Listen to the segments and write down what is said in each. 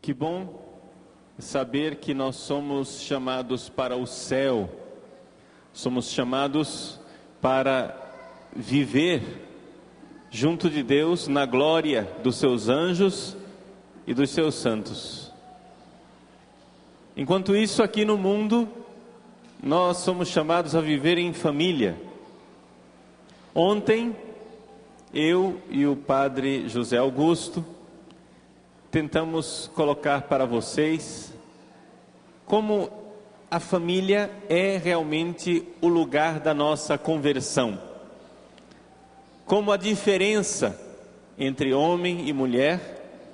Que bom saber que nós somos chamados para o céu, somos chamados para viver junto de Deus na glória dos seus anjos e dos seus santos. Enquanto isso, aqui no mundo, nós somos chamados a viver em família. Ontem, eu e o padre José Augusto tentamos colocar para vocês como a família é realmente o lugar da nossa conversão. Como a diferença entre homem e mulher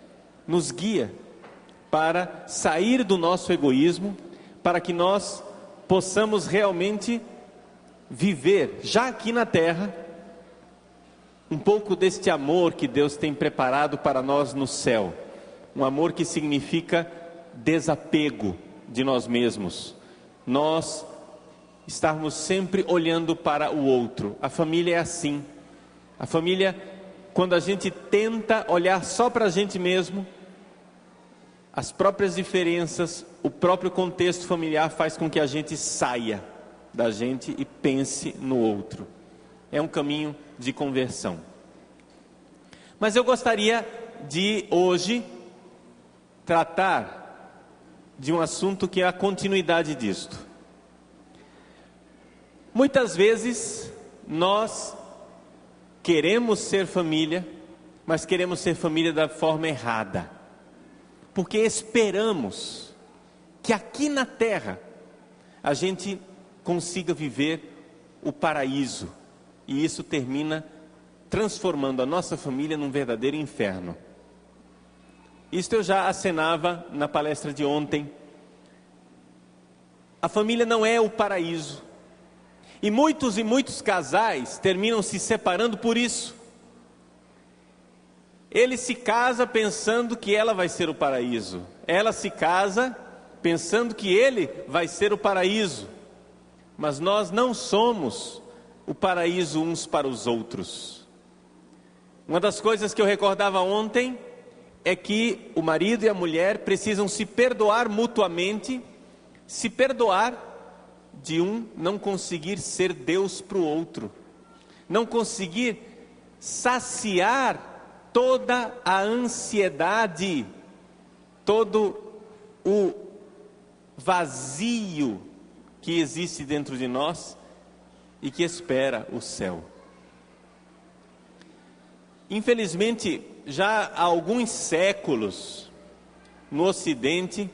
nos guia para sair do nosso egoísmo, para que nós possamos realmente viver, já aqui na terra, um pouco deste amor que Deus tem preparado para nós no céu. Um amor que significa desapego de nós mesmos. Nós estarmos sempre olhando para o outro. A família é assim. A família, quando a gente tenta olhar só para a gente mesmo, as próprias diferenças, o próprio contexto familiar faz com que a gente saia da gente e pense no outro. É um caminho de conversão. Mas eu gostaria de hoje tratar de um assunto que é a continuidade disto. Muitas vezes nós queremos ser família, mas queremos ser família da forma errada, porque esperamos que aqui na terra a gente consiga viver o paraíso, e isso termina transformando a nossa família num verdadeiro inferno. Isto eu já acenava na palestra de ontem. A família não é o paraíso. E muitos casais terminam se separando por isso. Ele se casa pensando que ela vai ser o paraíso. Ela se casa pensando que ele vai ser o paraíso. Mas nós não somos o paraíso uns para os outros. Uma das coisas que eu recordava ontem é que o marido e a mulher precisam se perdoar mutuamente, se perdoar de um não conseguir ser Deus para o outro, não conseguir saciar toda a ansiedade, todo o vazio que existe dentro de nós e que espera o céu. Infelizmente, já há alguns séculos, no Ocidente,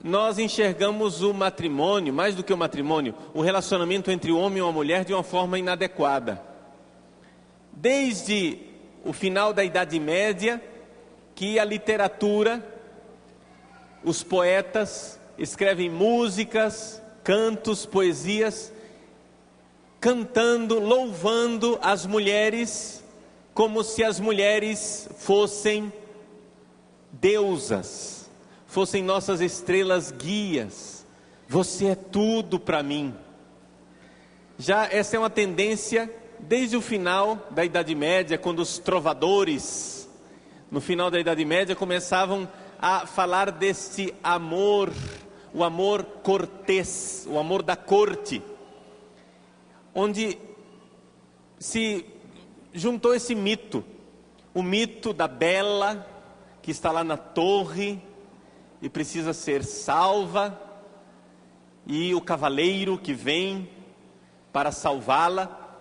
nós enxergamos o matrimônio, mais do que o matrimônio, o relacionamento entre o homem e a mulher de uma forma inadequada. Desde o final da Idade Média, que a literatura, os poetas escrevem músicas, cantos, poesias, cantando, louvando as mulheres, como se as mulheres fossem deusas, fossem nossas estrelas guias. Você é tudo para mim. Já essa é uma tendência desde o final da Idade Média, quando os trovadores, no final da Idade Média, começavam a falar desse amor, o amor cortês, o amor da corte, onde se juntou esse mito, o mito da bela, que está lá na torre e precisa ser salva, e o cavaleiro que vem para salvá-la.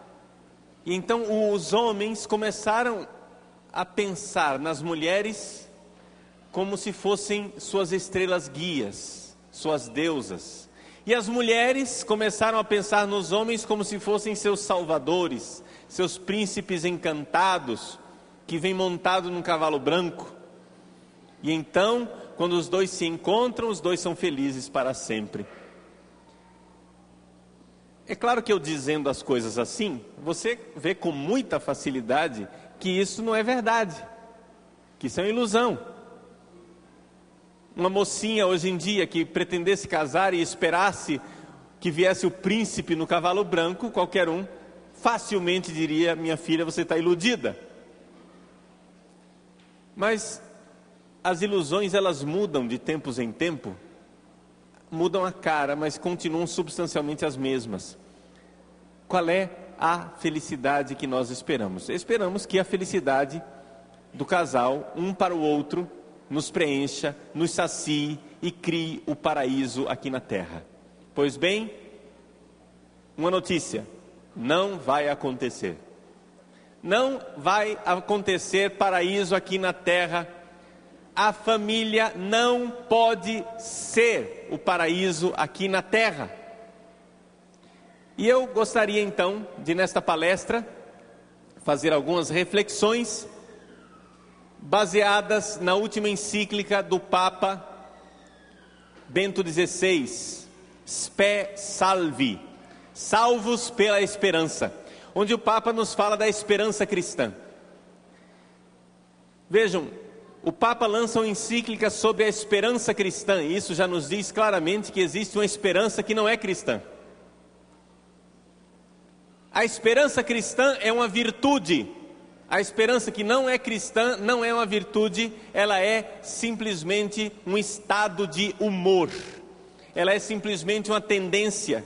E então os homens começaram a pensar nas mulheres como se fossem suas estrelas guias, suas deusas. E as mulheres começaram a pensar nos homens como se fossem seus salvadores, seus príncipes encantados, que vêm montados num cavalo branco. E então, quando os dois se encontram, os dois são felizes para sempre. É claro que eu dizendo as coisas assim, você vê com muita facilidade que isso não é verdade, que isso é uma ilusão. Uma mocinha hoje em dia que pretendesse casar e esperasse que viesse o príncipe no cavalo branco, qualquer um facilmente diria: minha filha, você está iludida. Mas as ilusões elas mudam de tempos em tempo, mudam a cara, mas continuam substancialmente as mesmas. Qual é a felicidade que nós esperamos? Esperamos que a felicidade do casal, um para o outro, nos preencha, nos sacie e crie o paraíso aqui na terra. Pois bem, uma notícia: não vai acontecer. Não vai acontecer paraíso aqui na terra. A família não pode ser o paraíso aqui na terra. E eu gostaria então de, nesta palestra, fazer algumas reflexões baseadas na última encíclica do Papa Bento XVI, Spe Salvi, Salvos pela Esperança, onde o Papa nos fala da esperança cristã. Vejam, o Papa lança uma encíclica sobre a esperança cristã, e isso já nos diz claramente que existe uma esperança que não é cristã. A esperança cristã é uma virtude. A esperança que não é cristã não é uma virtude, ela é simplesmente um estado de humor. Ela é simplesmente uma tendência.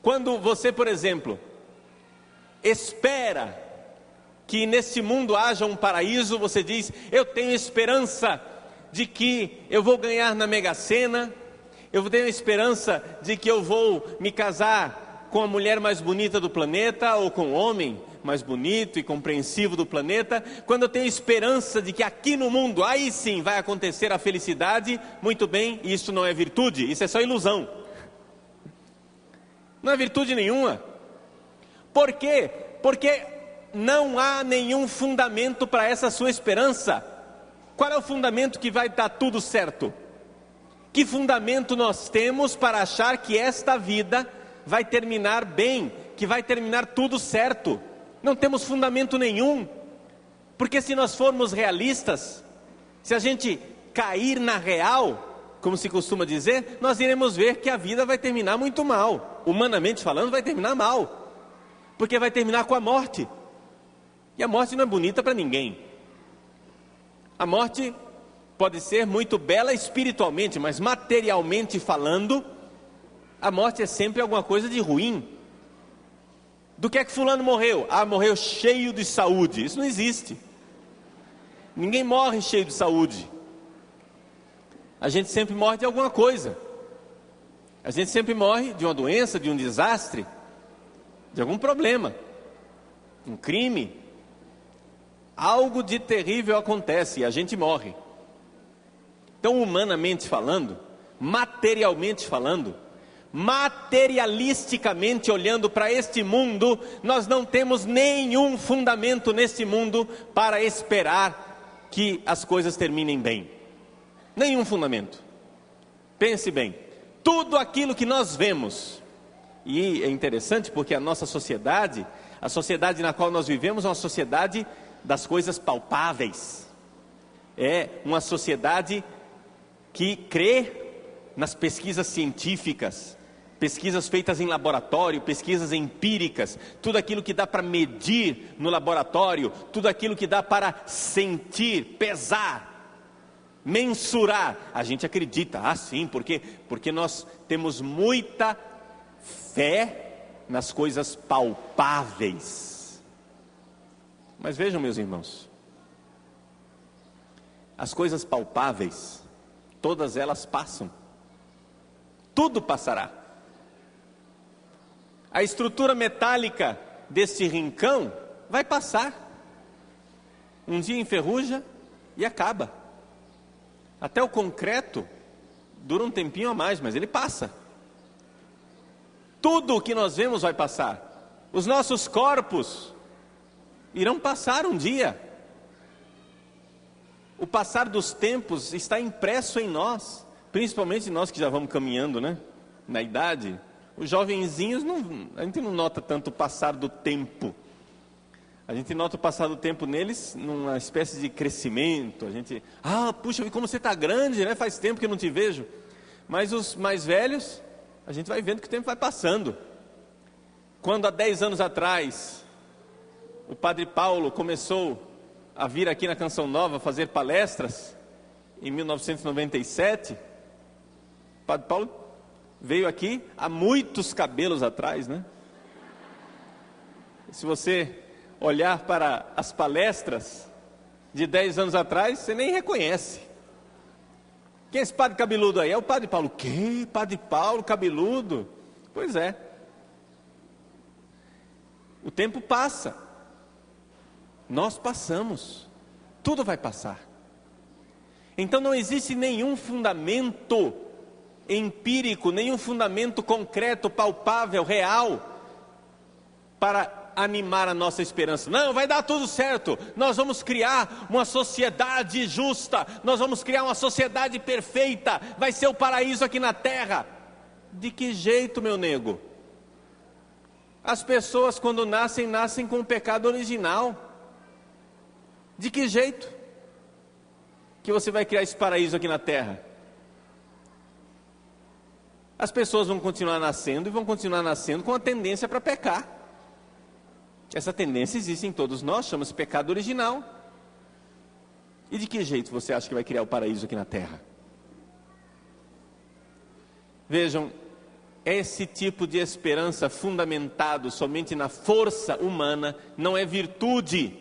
Quando você, por exemplo, espera que neste mundo haja um paraíso, você diz: eu tenho esperança de que eu vou ganhar na Mega Sena, eu tenho esperança de que eu vou me casar com a mulher mais bonita do planeta, ou com o homem mais bonito e compreensivo do planeta. Quando eu tenho esperança de que aqui no mundo, aí sim vai acontecer a felicidade, muito bem, isso não é virtude, isso é só ilusão. Não é virtude nenhuma. Por quê? Porque não há nenhum fundamento para essa sua esperança. Qual é o fundamento que vai dar tudo certo? Que fundamento nós temos para achar que esta vida vai terminar bem, que vai terminar tudo certo? Não temos fundamento nenhum, porque se nós formos realistas, se a gente cair na real, como se costuma dizer, nós iremos ver que a vida vai terminar muito mal. Humanamente falando, vai terminar mal, porque vai terminar com a morte, e a morte não é bonita para ninguém. A morte pode ser muito bela espiritualmente, mas materialmente falando, a morte é sempre alguma coisa de ruim. Do que é que fulano morreu? Ah, morreu cheio de saúde. Isso não existe. Ninguém morre cheio de saúde. A gente sempre morre de alguma coisa. A gente sempre morre de uma doença, de um desastre, de algum problema, um crime. Algo de terrível acontece e a gente morre. Então, humanamente falando, materialmente falando, materialisticamente olhando para este mundo, nós não temos nenhum fundamento neste mundo para esperar que as coisas terminem bem. Nenhum fundamento. Pense bem, tudo aquilo que nós vemos, e é interessante porque a nossa sociedade, a sociedade na qual nós vivemos é uma sociedade das coisas palpáveis. É uma sociedade que crê nas pesquisas científicas, pesquisas feitas em laboratório, pesquisas empíricas, tudo aquilo que dá para medir no laboratório, tudo aquilo que dá para sentir, pesar, mensurar, a gente acredita. Ah, sim, porque nós temos muita fé nas coisas palpáveis. Mas vejam, meus irmãos, as coisas palpáveis, todas elas passam, tudo passará. A estrutura metálica deste rincão vai passar. Um dia enferruja e acaba. Até o concreto dura um tempinho a mais, mas ele passa. Tudo o que nós vemos vai passar. Os nossos corpos irão passar um dia. O passar dos tempos está impresso em nós, principalmente nós que já vamos caminhando, né? Na idade. Os jovenzinhos, a gente não nota tanto o passar do tempo. A gente nota o passar do tempo neles numa espécie de crescimento. A gente, puxa, como você está grande, né? Faz tempo que eu não te vejo. Mas os mais velhos, a gente vai vendo que o tempo vai passando. Quando há 10 anos atrás, o Padre Paulo começou a vir aqui na Canção Nova fazer palestras, em 1997, o Padre Paulo veio aqui há muitos cabelos atrás, né? Se você olhar para as palestras de 10 anos atrás, você nem reconhece. Quem é esse padre cabeludo aí? É o Padre Paulo. Que? Padre Paulo cabeludo? Pois é. O tempo passa. Nós passamos. Tudo vai passar. Então não existe nenhum fundamento empírico, nenhum fundamento concreto, palpável, real, para animar a nossa esperança. Não, vai dar tudo certo, nós vamos criar uma sociedade justa, nós vamos criar uma sociedade perfeita, vai ser o paraíso aqui na terra. De que jeito, meu nego? As pessoas quando nascem, nascem com o pecado original. De que jeito que você vai criar esse paraíso aqui na terra? As pessoas vão continuar nascendo e vão continuar nascendo com a tendência para pecar. Essa tendência existe em todos nós, chama-se pecado original. E de que jeito você acha que vai criar o paraíso aqui na terra? Vejam, esse tipo de esperança fundamentado somente na força humana não é virtude,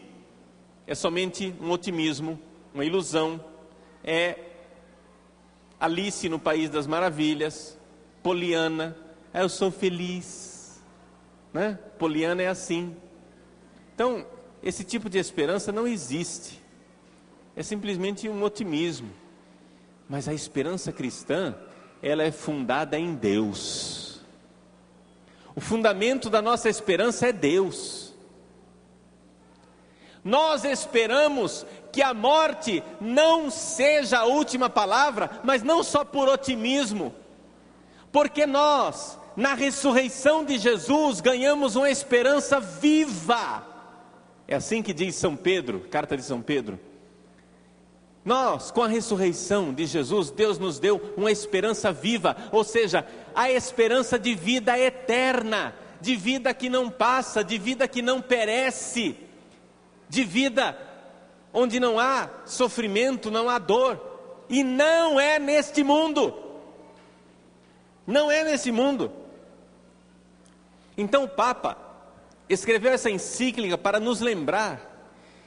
é somente um otimismo, uma ilusão, é Alice no País das Maravilhas, Poliana, eu sou feliz, né? Poliana é assim. Então, esse tipo de esperança não existe, é simplesmente um otimismo. Mas a esperança cristã, ela é fundada em Deus. O fundamento da nossa esperança é Deus. Nós esperamos que a morte não seja a última palavra, mas não só por otimismo, porque nós, na ressurreição de Jesus, ganhamos uma esperança viva. É assim que diz São Pedro, carta de São Pedro. Nós, com a ressurreição de Jesus, Deus nos deu uma esperança viva, ou seja, a esperança de vida eterna, de vida que não passa, de vida que não perece, de vida onde não há sofrimento, não há dor, e não é neste mundo, não é nesse mundo. Então o Papa escreveu essa encíclica para nos lembrar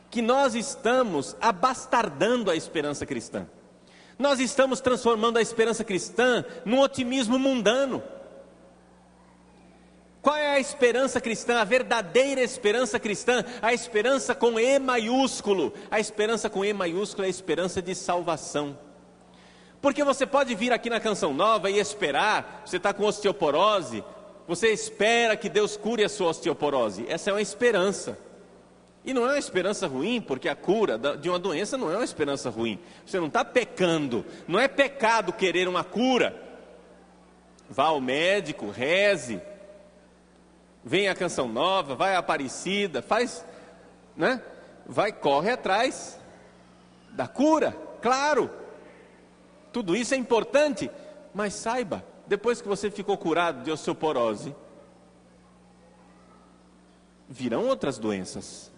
que nós estamos abastardando a esperança cristã. Nós estamos transformando a esperança cristã num otimismo mundano. Qual é a esperança cristã, a verdadeira esperança cristã? A esperança com E maiúsculo. A esperança com E maiúsculo é a esperança de salvação. Porque você pode vir aqui na Canção Nova e esperar, você está com osteoporose, você espera que Deus cure a sua osteoporose. Essa é uma esperança. E não é uma esperança ruim, porque a cura de uma doença não é uma esperança ruim. Você não está pecando, não é pecado querer uma cura. Vá ao médico, reze, vem à Canção Nova, vai à Aparecida, faz, né? Corre atrás da cura, claro. Tudo isso é importante, mas saiba, depois que você ficou curado de osteoporose, virão outras doenças.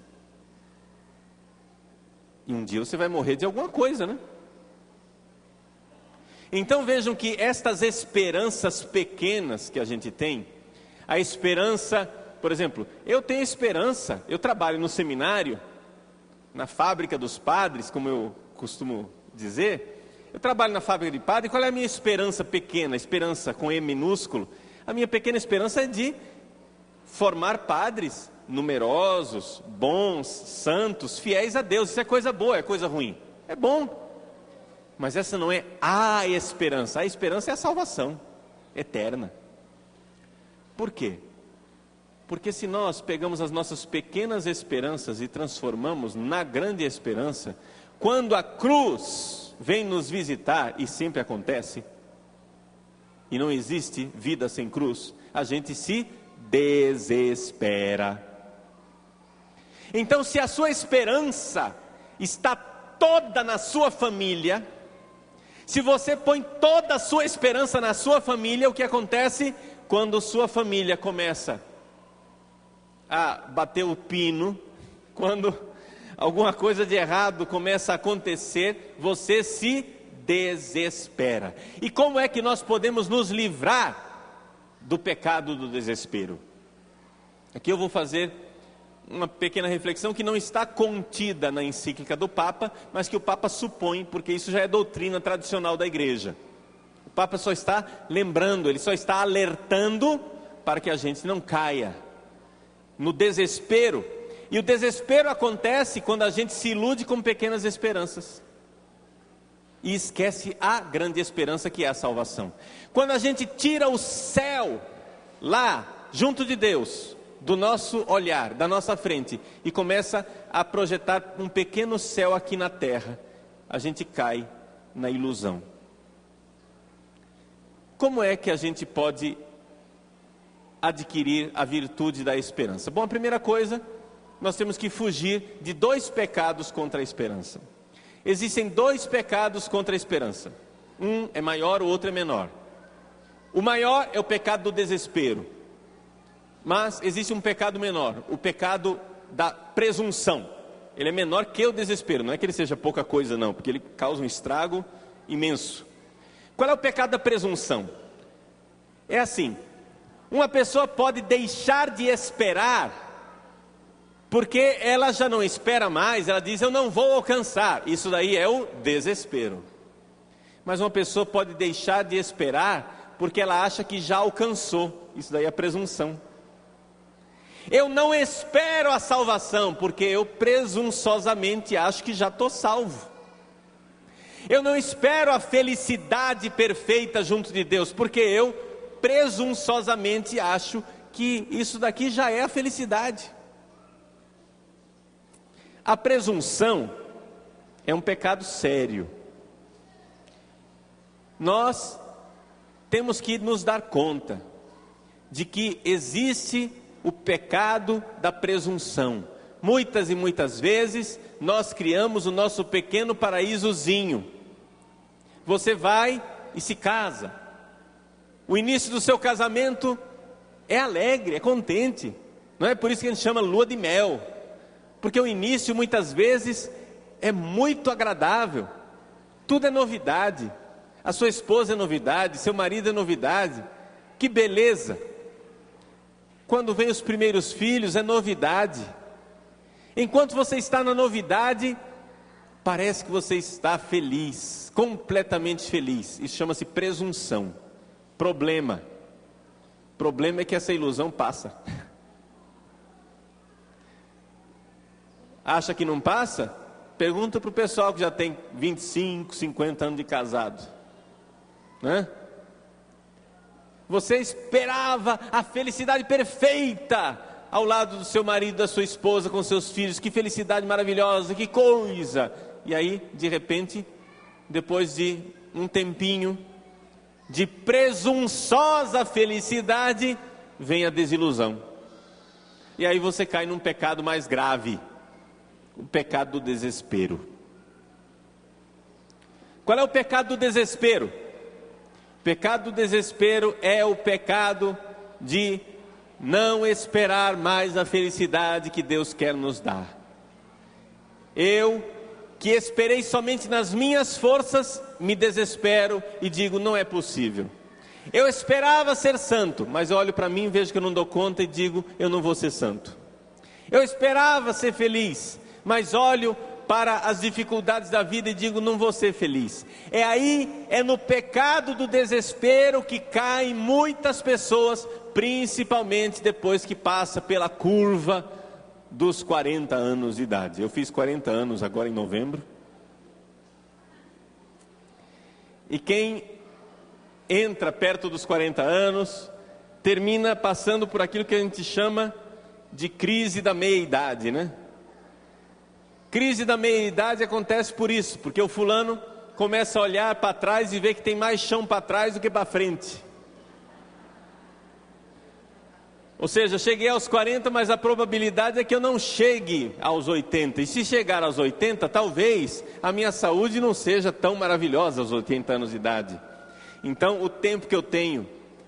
E um dia você vai morrer de alguma coisa, né? Então vejam que estas esperanças pequenas que a gente tem, a esperança, por exemplo, eu tenho esperança, eu trabalho no seminário, na fábrica dos padres, como eu costumo dizer, eu trabalho na fábrica de padre, qual é a minha esperança pequena, esperança com E minúsculo? A minha pequena esperança é de formar padres numerosos, bons, santos, fiéis a Deus. Isso é coisa boa, é coisa ruim? É bom. Mas essa não é a esperança. A esperança é a salvação eterna. Por quê? Porque se nós pegamos as nossas pequenas esperanças e transformamos na grande esperança, quando a cruz vem nos visitar, e sempre acontece, e não existe vida sem cruz, a gente se desespera. Então, se a sua esperança está toda na sua família, se você põe toda a sua esperança na sua família, o que acontece? Quando sua família começa a bater o pino, quando alguma coisa de errado começa a acontecer, você se desespera. E como é que nós podemos nos livrar do pecado do desespero? Aqui eu vou fazer uma pequena reflexão que não está contida na encíclica do Papa, mas que o Papa supõe, porque isso já é doutrina tradicional da igreja. O Papa só está lembrando, ele só está alertando para que a gente não caia no desespero. E o desespero acontece quando a gente se ilude com pequenas esperanças e esquece a grande esperança que é a salvação. Quando a gente tira o céu lá, junto de Deus, do nosso olhar, da nossa frente, e começa a projetar um pequeno céu aqui na terra, a gente cai na ilusão. Como é que a gente pode adquirir a virtude da esperança? Bom, a primeira coisa, nós temos que fugir de 2 pecados contra a esperança. Existem 2 pecados contra a esperança. Um é maior, o outro é menor. O maior é o pecado do desespero. Mas existe um pecado menor, o pecado da presunção. Ele é menor que o desespero, não é que ele seja pouca coisa não, porque ele causa um estrago imenso. Qual é o pecado da presunção? É assim, uma pessoa pode deixar de esperar, porque ela já não espera mais, ela diz, eu não vou alcançar. Isso daí é o desespero. Mas uma pessoa pode deixar de esperar, porque ela acha que já alcançou. Isso daí é a presunção. Eu não espero a salvação, porque eu presunçosamente acho que já estou salvo. Eu não espero a felicidade perfeita junto de Deus, porque eu presunçosamente acho que isso daqui já é a felicidade. A presunção é um pecado sério. Nós temos que nos dar conta de que existe o pecado da presunção. Muitas e muitas vezes nós criamos o nosso pequeno paraísozinho. Você vai e se casa. O início do seu casamento é alegre, é contente. Não é por isso que a gente chama lua de mel. Porque o início muitas vezes é muito agradável. Tudo é novidade. A sua esposa é novidade, seu marido é novidade. Que beleza! Quando vem os primeiros filhos é novidade. Enquanto você está na novidade, parece que você está feliz, completamente feliz. Isso chama-se presunção. Problema é que essa ilusão passa. Acha que não passa? Pergunta para o pessoal que já tem 25, 50 anos de casado, né? Você esperava a felicidade perfeita ao lado do seu marido, da sua esposa, com seus filhos. Que felicidade maravilhosa, que coisa! E aí, de repente, depois de um tempinho de presunçosa felicidade, vem a desilusão. E aí você cai num pecado mais grave, o pecado do desespero. Qual é o pecado do desespero? O pecado do desespero é o pecado de não esperar mais a felicidade que Deus quer nos dar. Eu, que esperei somente nas minhas forças, me desespero e digo, não é possível. Eu esperava ser santo, mas eu olho para mim, vejo que eu não dou conta e digo, eu não vou ser santo. Eu esperava ser feliz, mas olho para as dificuldades da vida e digo, não vou ser feliz. É no pecado do desespero que caem muitas pessoas, principalmente depois que passa pela curva dos 40 anos de idade. Eu fiz 40 anos agora em novembro. E quem entra perto dos 40 anos, termina passando por aquilo que a gente chama de crise da meia-idade, né? Crise da meia-idade acontece por isso, porque o fulano começa a olhar para trás e vê que tem mais chão para trás do que para frente. Ou seja, cheguei aos 40, mas a probabilidade é que eu não chegue aos 80. E se chegar aos 80, talvez a minha saúde não seja tão maravilhosa aos 80 anos de idade. Então, o tempo que eu tenho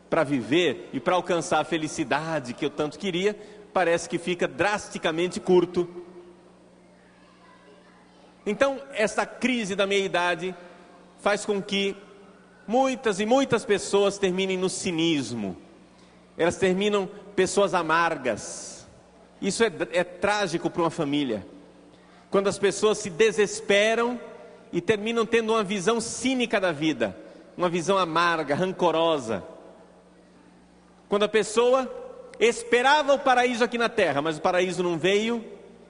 para viver e para alcançar a felicidade que eu tanto queria, parece que fica drasticamente curto. Então, essa crise da meia-idade faz com que muitas e muitas pessoas terminem no cinismo. Elas terminam pessoas amargas. Isso é trágico para uma família. Quando as pessoas se desesperam e terminam tendo uma visão cínica da vida, uma visão amarga, rancorosa. Quando a pessoa esperava o paraíso aqui na terra, mas o paraíso não veio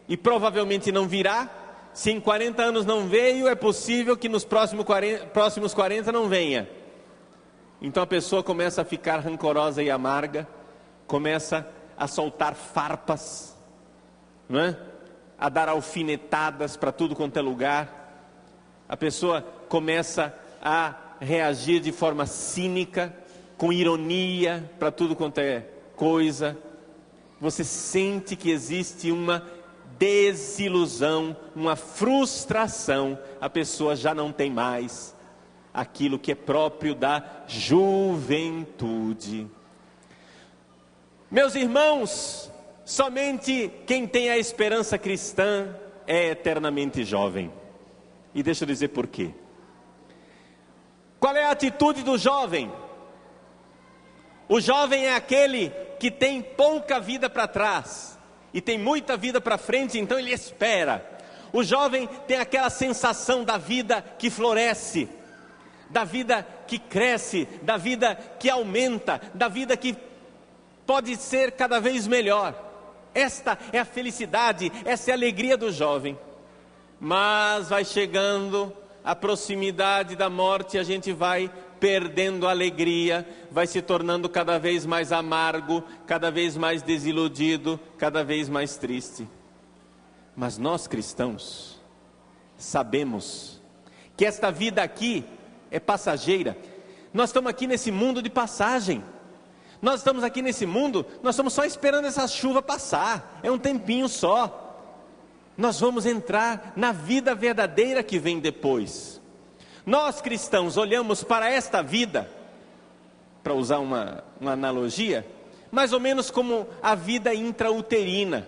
e provavelmente não virá. Se em 40 anos não veio, é possível que nos próximos 40 não venha. Então a pessoa começa a ficar rancorosa e amarga, começa a soltar farpas, não é? A dar alfinetadas para tudo quanto é lugar. A pessoa começa a reagir de forma cínica, com ironia para tudo quanto é coisa. Você sente que existe uma desilusão, uma frustração. A pessoa já não tem mais aquilo que é próprio da juventude. Meus irmãos, somente quem tem a esperança cristã é eternamente jovem. E deixa eu dizer por quê. Qual é a atitude do jovem? O jovem é aquele que tem pouca vida para trás e tem muita vida para frente, então ele espera. O jovem tem aquela sensação da vida que floresce, da vida que cresce, da vida que aumenta, da vida que pode ser cada vez melhor. Esta é a felicidade, essa é a alegria do jovem. Mas vai chegando a proximidade da morte, a gente vai perdendo a alegria, vai se tornando cada vez mais amargo, cada vez mais desiludido, cada vez mais triste. Mas nós cristãos sabemos que esta vida aqui é passageira. Nós estamos aqui nesse mundo de passagem. Nós estamos aqui nesse mundo, nós estamos só esperando essa chuva passar, é um tempinho só. Nós vamos entrar na vida verdadeira que vem depois. Nós cristãos olhamos para esta vida, para usar uma analogia, mais ou menos como a vida intrauterina.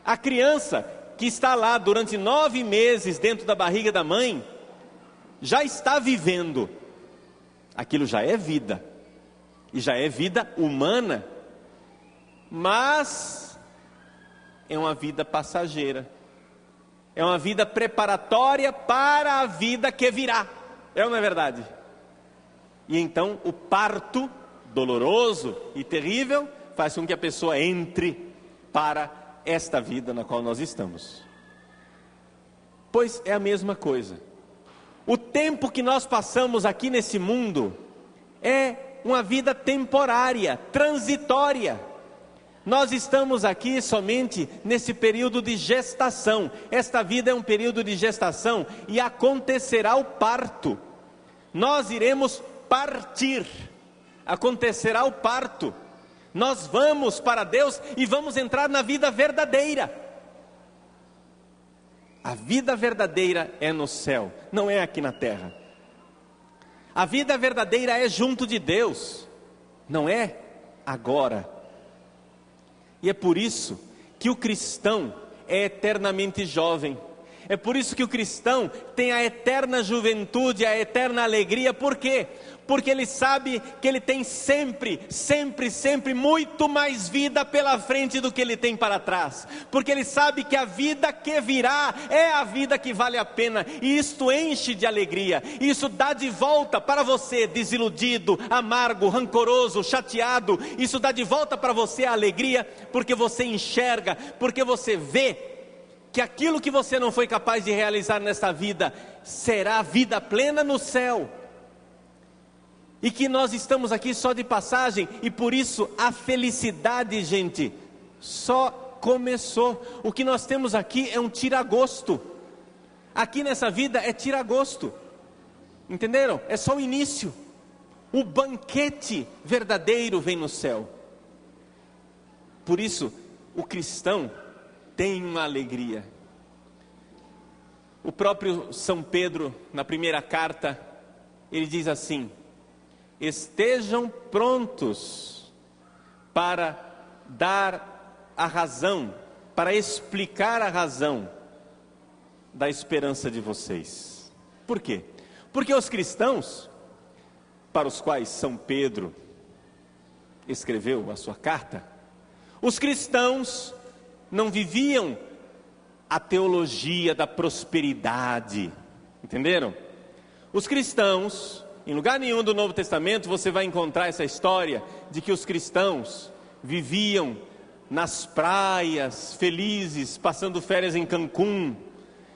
A criança que está lá durante 9 meses dentro da barriga da mãe, já está vivendo. Aquilo já é vida, e já é vida humana, mas é uma vida passageira. É uma vida preparatória para a vida que virá. É ou não é verdade? E então o parto doloroso e terrível faz com que a pessoa entre para esta vida na qual nós estamos. Pois é a mesma coisa. O tempo que nós passamos aqui nesse mundo é uma vida temporária, transitória. Nós estamos aqui somente nesse período de gestação. Esta vida é um período de gestação e acontecerá o parto. Nós iremos partir. Acontecerá o parto. Nós vamos para Deus e vamos entrar na vida verdadeira. A vida verdadeira é no céu, não é aqui na terra. A vida verdadeira é junto de Deus, não é agora. E é por isso que o cristão é eternamente jovem. É por isso que o cristão tem a eterna juventude, a eterna alegria. Por quê? Porque ele sabe que ele tem sempre, sempre, sempre muito mais vida pela frente do que ele tem para trás. Porque ele sabe que a vida que virá é a vida que vale a pena. E isto enche de alegria. Isso dá de volta para você, desiludido, amargo, rancoroso, chateado. Isso dá de volta para você a alegria, porque você enxerga, porque você vê que aquilo que você não foi capaz de realizar nesta vida será vida plena no céu. E que nós estamos aqui só de passagem, e por isso a felicidade, gente, só começou. O que nós temos aqui é um tira-gosto. Aqui nessa vida é tira-gosto. Entenderam? É só o início. O banquete verdadeiro vem no céu. Por isso, o cristão tem uma alegria. O próprio São Pedro, na primeira carta, ele diz assim: estejam prontos para dar a razão, para explicar a razão da esperança de vocês. Por quê? Porque os cristãos, para os quais São Pedro escreveu a sua carta, os cristãos não viviam a teologia da prosperidade, entenderam? Os cristãos, em lugar nenhum do Novo Testamento você vai encontrar essa história de que os cristãos viviam nas praias, felizes, passando férias em Cancún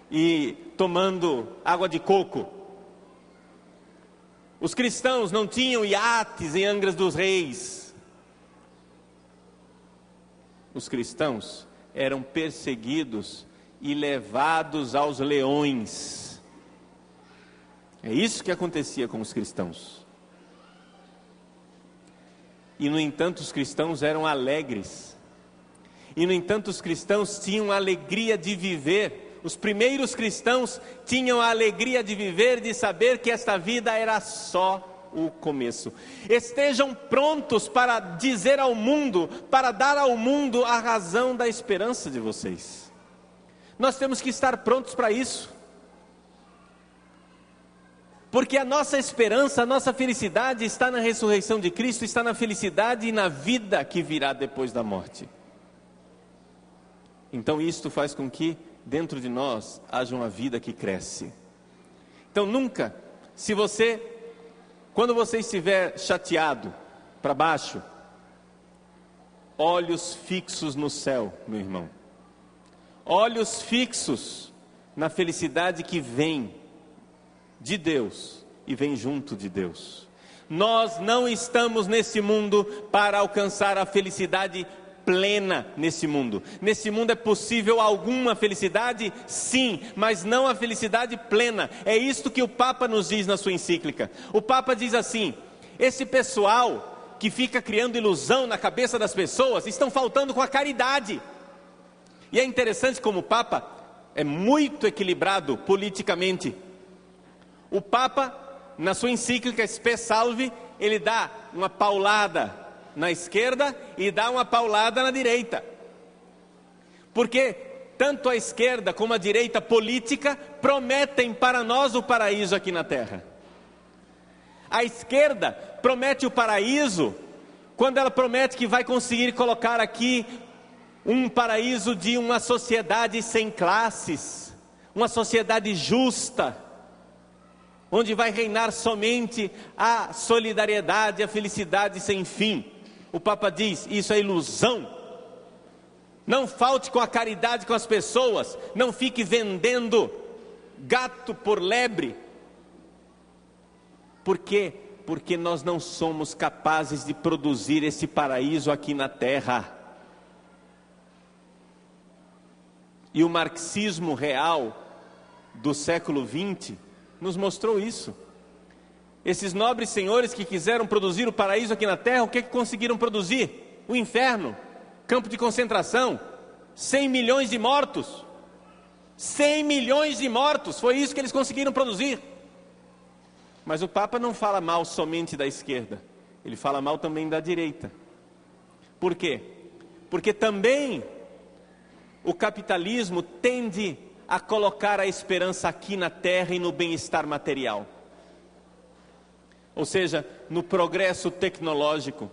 e tomando água de coco. Os cristãos não tinham iates em Angra dos Reis. Os cristãos eram perseguidos e levados aos leões. É isso que acontecia com os cristãos. E no entanto os cristãos eram alegres. E no entanto os cristãos tinham a alegria de viver. Os primeiros cristãos tinham a alegria de viver, de saber que esta vida era só o começo. Estejam prontos para dizer ao mundo, para dar ao mundo a razão da esperança de vocês. Nós temos que estar prontos para isso. Porque a nossa esperança, a nossa felicidade está na ressurreição de Cristo, está na felicidade e na vida que virá depois da morte. Então isto faz com que dentro de nós haja uma vida que cresce. Então nunca, quando você estiver chateado, para baixo, olhos fixos no céu, meu irmão. Olhos fixos na felicidade que vem de Deus e vem junto de Deus. Nós não estamos nesse mundo para alcançar a felicidade plena nesse mundo. Nesse mundo é possível alguma felicidade? Sim, mas não a felicidade plena. É isto que o Papa nos diz na sua encíclica. O Papa diz assim: esse pessoal que fica criando ilusão na cabeça das pessoas estão faltando com a caridade. E é interessante como o Papa é muito equilibrado politicamente. O Papa, na sua encíclica Spe Salvi, ele dá uma paulada na esquerda e dá uma paulada na direita. Porque tanto a esquerda como a direita política prometem para nós o paraíso aqui na terra. A esquerda promete o paraíso quando ela promete que vai conseguir colocar aqui um paraíso de uma sociedade sem classes, uma sociedade justa, onde vai reinar somente a solidariedade, a felicidade sem fim. O Papa diz, isso é ilusão. Não falte com a caridade com as pessoas, não fique vendendo gato por lebre. Por quê? Porque nós não somos capazes de produzir esse paraíso aqui na terra. E o marxismo real do século XX nos mostrou isso. Esses nobres senhores que quiseram produzir o paraíso aqui na terra, o que conseguiram produzir? O inferno, campo de concentração, 100 milhões de mortos. 100 milhões de mortos, foi isso que eles conseguiram produzir. Mas o Papa não fala mal somente da esquerda, ele fala mal também da direita. Por quê? Porque também o capitalismo tende a colocar a esperança aqui na terra e no bem-estar material. Ou seja, no progresso tecnológico.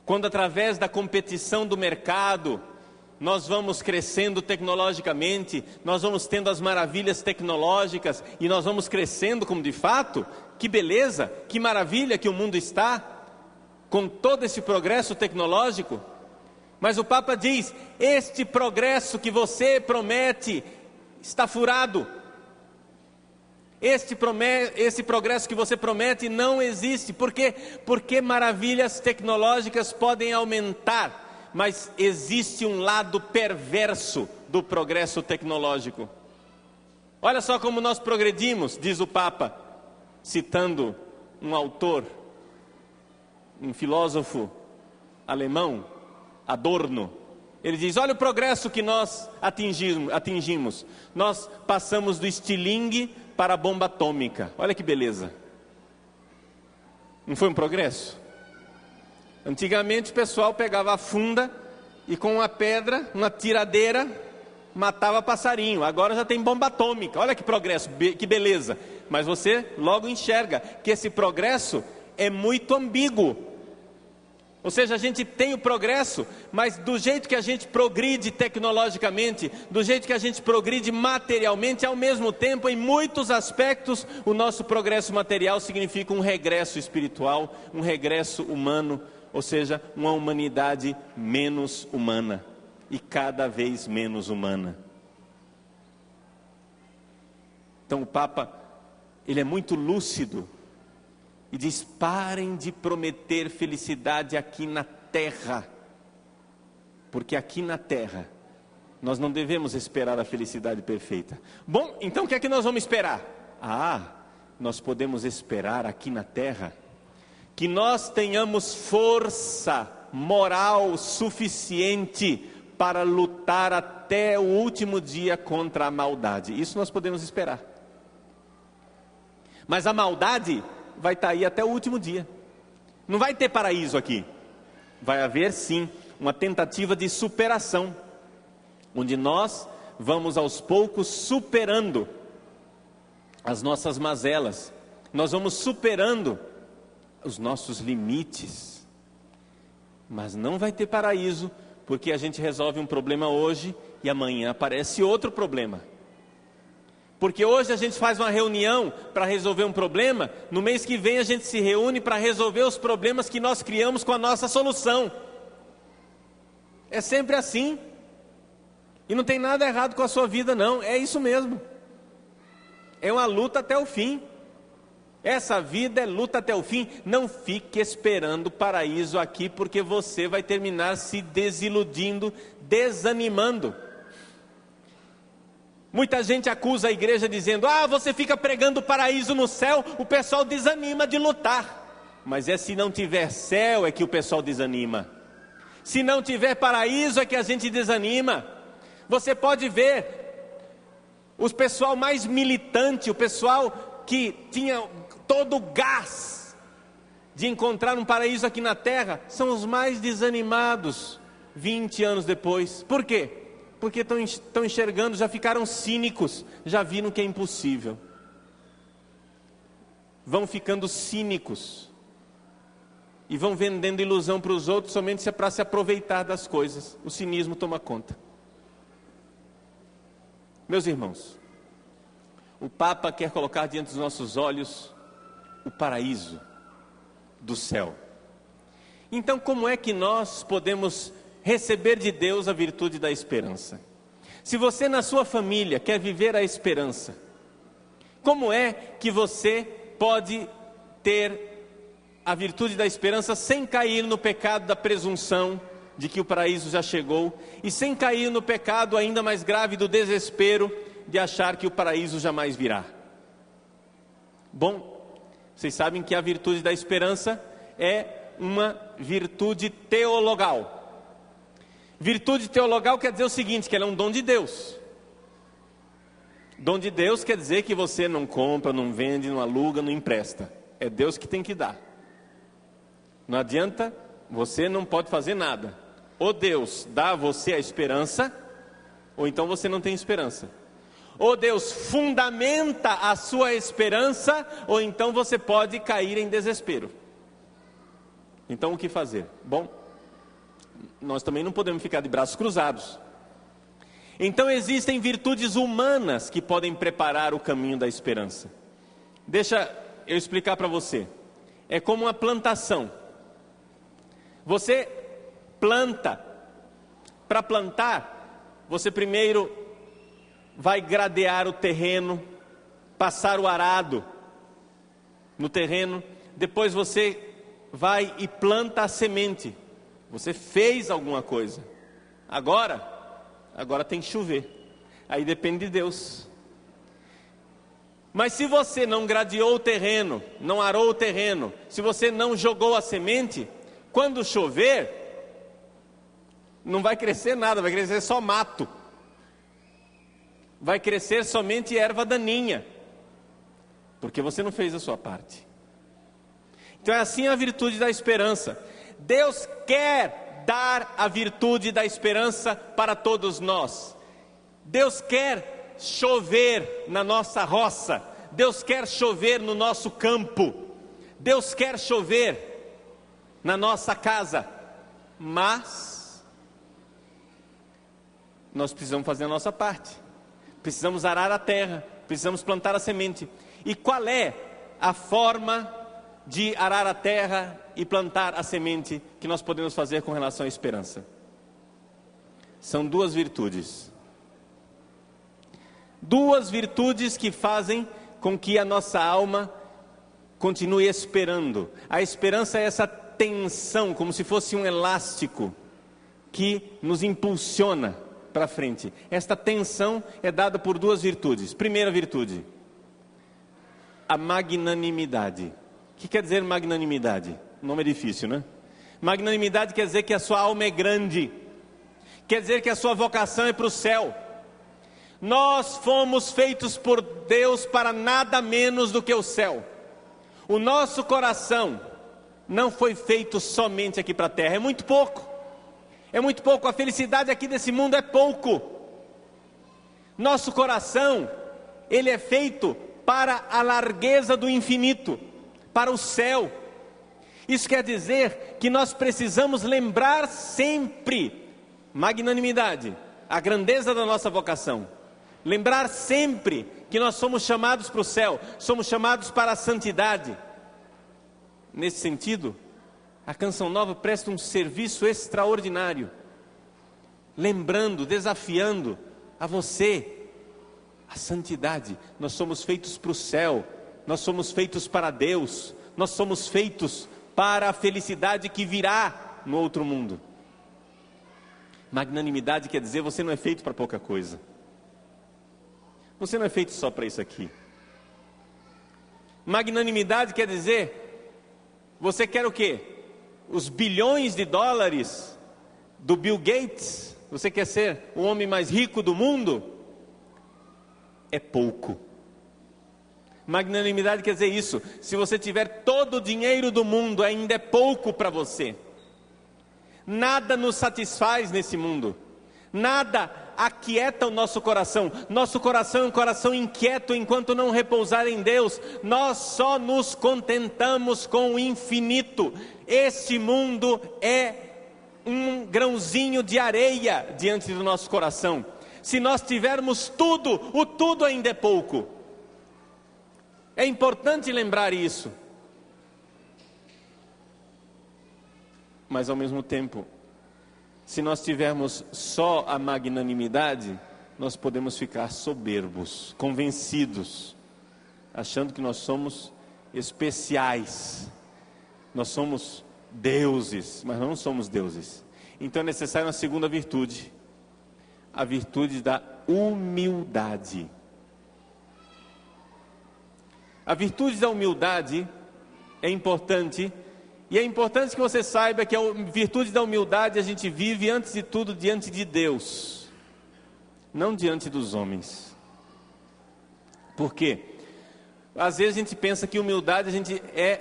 Quando através da competição do mercado, nós vamos crescendo tecnologicamente, nós vamos tendo as maravilhas tecnológicas e nós vamos crescendo como de fato, que beleza, que maravilha que o mundo está, com todo esse progresso tecnológico. Mas o Papa diz, este progresso que você promete está furado. Esse progresso que você promete não existe. Por quê? Porque maravilhas tecnológicas podem aumentar, mas existe um lado perverso do progresso tecnológico. Olha só como nós progredimos, diz o Papa, citando um autor, um filósofo alemão, Adorno. Ele diz, olha o progresso que nós atingimos. Nós passamos do estilingue para a bomba atômica. Olha que beleza. Não foi um progresso? Antigamente o pessoal pegava a funda e com uma pedra, uma tiradeira, matava passarinho, agora já tem bomba atômica. Olha que progresso, que beleza. Mas você logo enxerga que esse progresso é muito ambíguo. Ou seja, a gente tem o progresso, mas do jeito que a gente progride tecnologicamente, do jeito que a gente progride materialmente, ao mesmo tempo, em muitos aspectos, o nosso progresso material significa um regresso espiritual, um regresso humano, ou seja, uma humanidade menos humana e cada vez menos humana. Então o Papa, ele é muito lúcido e diz: parem de prometer felicidade aqui na terra, porque aqui na terra nós não devemos esperar a felicidade perfeita. Bom, então o que é que nós vamos esperar? Nós podemos esperar aqui na terra que nós tenhamos força moral suficiente para lutar até o último dia contra a maldade. Isso nós podemos esperar. Mas a maldade vai estar aí até o último dia. Não vai ter paraíso aqui. Vai haver sim uma tentativa de superação, onde nós vamos aos poucos superando as nossas mazelas. Nós vamos superando os nossos limites. Mas não vai ter paraíso, porque a gente resolve um problema hoje e amanhã aparece outro problema. Porque hoje a gente faz uma reunião para resolver um problema, no mês que vem a gente se reúne para resolver os problemas que nós criamos com a nossa solução. É sempre assim. E não tem nada errado com a sua vida não, é isso mesmo. É uma luta até o fim. Essa vida é luta até o fim. Não fique esperando o paraíso aqui, porque você vai terminar se desiludindo, desanimando. Muita gente acusa a igreja dizendo: você fica pregando o paraíso no céu, o pessoal desanima de lutar. Mas se não tiver céu é que o pessoal desanima. Se não tiver paraíso é que a gente desanima. Você pode ver o pessoal mais militante, o pessoal que tinha todo o gás de encontrar um paraíso aqui na terra, são os mais desanimados 20 anos depois. Por quê? Porque estão enxergando, já ficaram cínicos, já viram que é impossível. Vão ficando cínicos e vão vendendo ilusão para os outros somente para se aproveitar das coisas. O cinismo toma conta. Meus irmãos, o Papa quer colocar diante dos nossos olhos o paraíso do céu. Então, como é que nós podemos receber de Deus a virtude da esperança? Se você na sua família quer viver a esperança, como é que você pode ter a virtude da esperança sem cair no pecado da presunção de que o paraíso já chegou, e sem cair no pecado ainda mais grave do desespero de achar que o paraíso jamais virá? Bom, vocês sabem que a virtude da esperança é uma virtude teologal. Virtude teologal quer dizer o seguinte, que ela é um dom de Deus. Dom de Deus quer dizer que você não compra, não vende, não aluga, não empresta. É Deus que tem que dar. Não adianta, você não pode fazer nada. Ou Deus dá a você a esperança, ou então você não tem esperança. Ou Deus fundamenta a sua esperança, ou então você pode cair em desespero. Então o que fazer? Bom, nós também não podemos ficar de braços cruzados. Então existem virtudes humanas que podem preparar o caminho da esperança. Deixa eu explicar para você. É como uma plantação. Você planta. Para plantar, você primeiro vai gradear o terreno, passar o arado no terreno. Depois você vai e planta a semente. Você fez alguma coisa. Agora tem que chover. Aí depende de Deus. Mas se você não gradeou o terreno, não arou o terreno, se você não jogou a semente, quando chover, não vai crescer nada, vai crescer só mato. Vai crescer somente erva daninha, porque você não fez a sua parte. Então é assim a virtude da esperança. Deus quer dar a virtude da esperança para todos nós. Deus quer chover na nossa roça, Deus quer chover no nosso campo, Deus quer chover na nossa casa, mas nós precisamos fazer a nossa parte, precisamos arar a terra, precisamos plantar a semente. E qual é a forma de arar a terra e plantar a semente que nós podemos fazer com relação à esperança? São duas virtudes que fazem com que a nossa alma continue esperando. A esperança é essa tensão, como se fosse um elástico que nos impulsiona para frente. Esta tensão é dada por duas virtudes. Primeira virtude, a magnanimidade. O que quer dizer magnanimidade? O nome é difícil, né? Magnanimidade quer dizer que a sua alma é grande, quer dizer que a sua vocação é para o céu. Nós fomos feitos por Deus para nada menos do que o céu. O nosso coração não foi feito somente aqui para a terra, é muito pouco. É muito pouco, a felicidade aqui desse mundo é pouco. Nosso coração, ele é feito para a largueza do infinito, para o céu. Isso quer dizer que nós precisamos lembrar sempre, magnanimidade, a grandeza da nossa vocação. Lembrar sempre que nós somos chamados para o céu, somos chamados para a santidade. Nesse sentido, a Canção Nova presta um serviço extraordinário, lembrando, desafiando a você a santidade. Nós somos feitos para o céu, nós somos feitos para Deus, nós somos feitos para a felicidade que virá no outro mundo. Magnanimidade quer dizer, você não é feito para pouca coisa. Você não é feito só para isso aqui. Magnanimidade quer dizer, você quer o quê? Os bilhões de dólares do Bill Gates? Você quer ser o homem mais rico do mundo? É pouco. Magnanimidade quer dizer isso. Se você tiver todo o dinheiro do mundo, ainda é pouco para você. Nada nos satisfaz nesse mundo. Nada aquieta o nosso coração. Nosso coração é um coração inquieto enquanto não repousar em Deus. Nós só nos contentamos com o infinito. Este mundo é um grãozinho de areia diante do nosso coração. Se nós tivermos tudo, o tudo ainda é pouco. É importante lembrar isso. Mas ao mesmo tempo, se nós tivermos só a magnanimidade, nós podemos ficar soberbos, convencidos, achando que nós somos especiais, nós somos deuses, mas não somos deuses. Então é necessário uma segunda virtude, a virtude da humildade. A virtude da humildade é importante. E é importante que você saiba que a virtude da humildade a gente vive antes de tudo diante de Deus, não diante dos homens. Por quê? Às vezes a gente pensa que humildade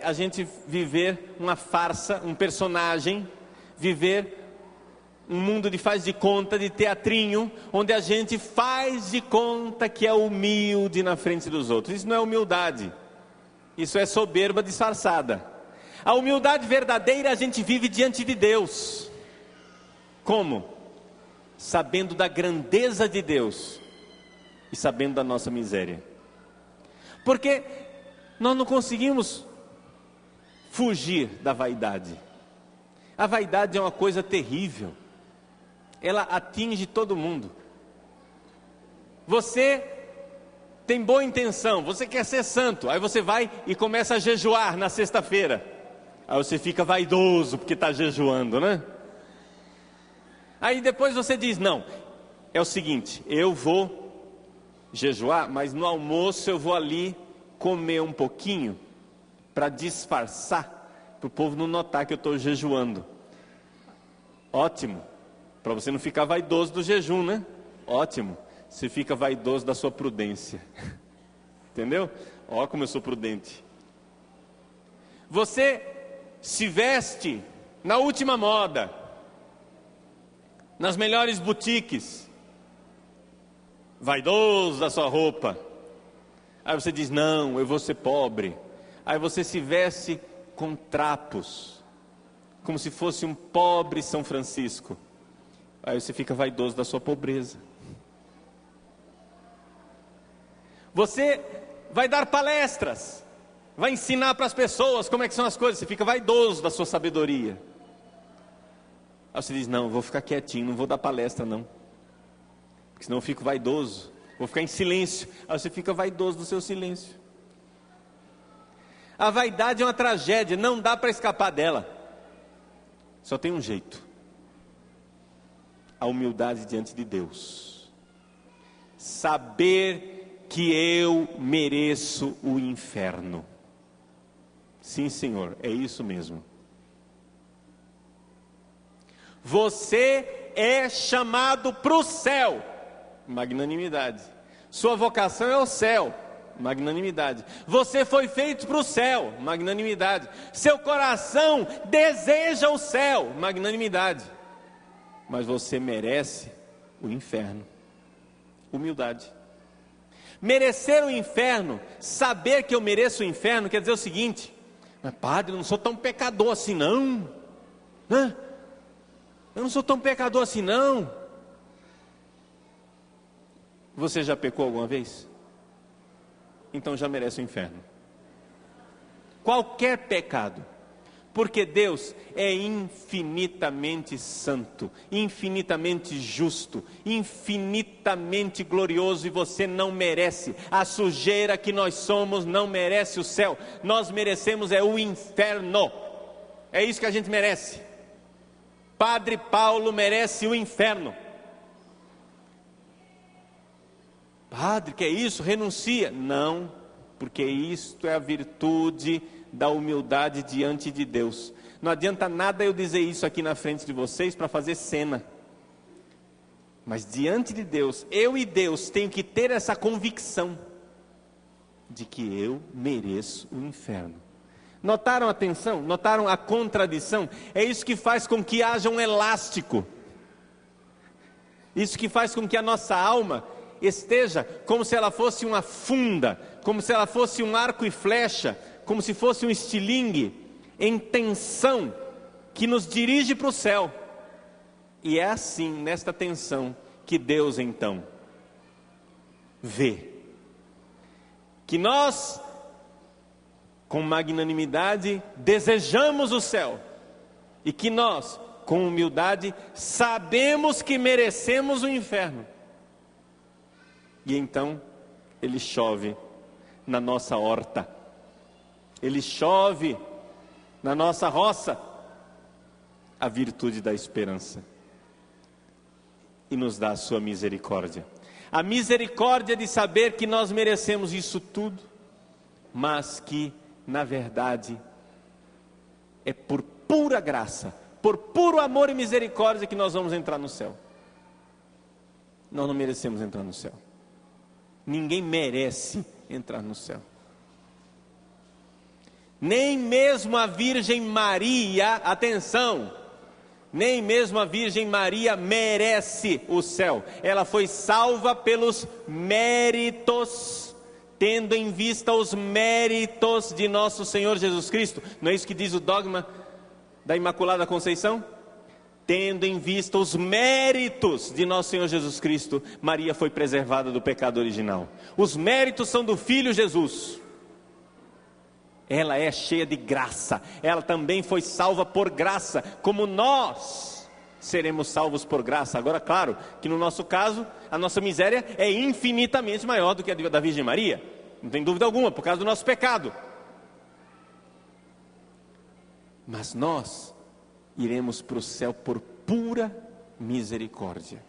a gente viver uma farsa, um personagem, viver um mundo de faz de conta, de teatrinho, onde a gente faz de conta que é humilde na frente dos outros. Isso não é humildade, isso é soberba disfarçada. A humildade verdadeira a gente vive diante de Deus. Como? Sabendo da grandeza de Deus e sabendo da nossa miséria. Porque nós não conseguimos fugir da vaidade. A vaidade é uma coisa terrível. Ela atinge todo mundo. Você tem boa intenção, você quer ser santo, aí você vai e começa a jejuar na sexta-feira. Aí você fica vaidoso porque está jejuando, né? Aí depois você diz, não, é o seguinte, eu vou jejuar, mas no almoço eu vou ali comer um pouquinho para disfarçar, para o povo não notar que eu estou jejuando. Ótimo, para você não ficar vaidoso do jejum, né? Ótimo, você fica vaidoso da sua prudência. Entendeu? Ó como eu sou prudente. Você se veste na última moda, nas melhores boutiques, vaidoso da sua roupa. Aí você diz, não, eu vou ser pobre. Aí você se veste com trapos, como se fosse um pobre São Francisco. Aí você fica vaidoso da sua pobreza. Você vai dar palestras, vai ensinar para as pessoas como é que são as coisas. Você fica vaidoso da sua sabedoria. Aí você diz, não, vou ficar quietinho, não vou dar palestra não, porque senão eu fico vaidoso, vou ficar em silêncio. Aí você fica vaidoso do seu silêncio. A vaidade é uma tragédia, não dá para escapar dela. Só tem um jeito: a humildade diante de Deus. Saber que eu mereço o inferno. Sim, Senhor, é isso mesmo. Você é chamado para o céu, magnanimidade. Sua vocação é o céu, magnanimidade. Você foi feito para o céu, magnanimidade. Seu coração deseja o céu, magnanimidade. Mas você merece o inferno, humildade. Merecer o inferno, saber que eu mereço o inferno, quer dizer o seguinte: mas padre, eu não sou tão pecador assim não, né? Eu não sou tão pecador assim não. Você já pecou alguma vez? Então já merece o inferno. Qualquer pecado. Porque Deus é infinitamente santo, infinitamente justo, infinitamente glorioso, e você não merece. A sujeira que nós somos não merece o céu. Nós merecemos é o inferno. É isso que a gente merece. Padre Paulo merece o inferno. Padre, que é isso? Renuncia. Não, porque isto é a virtude da humildade diante de Deus. Não adianta nada eu dizer isso aqui na frente de vocês para fazer cena. Mas diante de Deus, eu e Deus tenho que ter essa convicção de que eu mereço o inferno. Notaram a tensão? Notaram a contradição? É isso que faz com que haja um elástico. Isso que faz com que a nossa alma esteja como se ela fosse uma funda, como se ela fosse um arco e flecha, como se fosse um estilingue em tensão que nos dirige para o céu. E é assim, nesta tensão, que Deus então vê que nós, com magnanimidade, desejamos o céu, e que nós, com humildade, sabemos que merecemos o inferno. E então Ele chove na nossa horta, Ele chove na nossa roça a virtude da esperança, e nos dá a sua misericórdia. A misericórdia de saber que nós merecemos isso tudo, mas que na verdade é por pura graça, por puro amor e misericórdia que nós vamos entrar no céu. Nós não merecemos entrar no céu. Ninguém merece entrar no céu. Nem mesmo a Virgem Maria, atenção, nem mesmo a Virgem Maria merece o céu. Ela foi salva pelos méritos, tendo em vista os méritos de nosso Senhor Jesus Cristo. Não é isso que diz o dogma da Imaculada Conceição? Tendo em vista os méritos de nosso Senhor Jesus Cristo, Maria foi preservada do pecado original. Os méritos são do Filho Jesus. Ela é cheia de graça. Ela também foi salva por graça, como nós seremos salvos por graça. Agora, claro, que no nosso caso, a nossa miséria é infinitamente maior do que a da Virgem Maria. Não tem dúvida alguma, por causa do nosso pecado. Mas nós iremos para o céu por pura misericórdia.